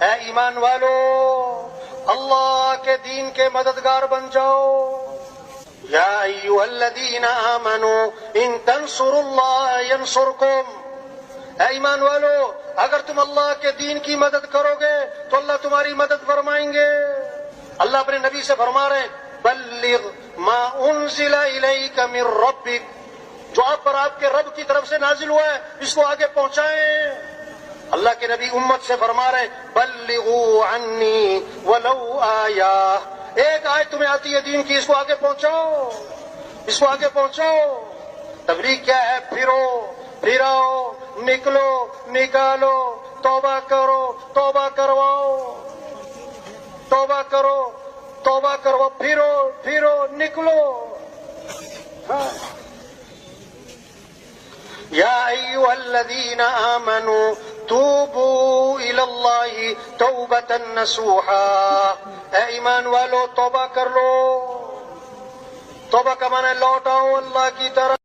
اے ایمان والو اللہ کے دین کے مددگار بن جاؤ. یا ایھا الذین آمنوا ان تنصروا اللہ ینصرکم. اے ایمان والو اگر تم اللہ کے دین کی مدد کرو گے تو اللہ تمہاری مدد فرمائیں گے. اللہ اپنے نبی سے فرما رہے ہیں بلغ ما انزل الیک من ربک، جو آپ پر آپ کے رب کی طرف سے نازل ہوا ہے اس کو آگے پہنچائیں. اللہ کے نبی امت سے فرما رہے ہیں بلغوا عنی ولو آیہ، ایک آیت تمہیں آتی ہے دین کی، اس کو آگے پہنچاؤ، اس کو آگے پہنچاؤ. تبلیغ کیا ہے؟ پھرو پھراؤ، نکلو نکالو، توبہ کرو توبہ کرواؤ، توبہ کرو توبہ کرو، پھرو پھرو نکلو. یا ایھا الذین آمنوا توبوا الی اللہ توبۃ نصوحا. اے ایمان والو توبہ کر لو. توبہ کا معنی لوٹ آؤ اللہ کی طرف.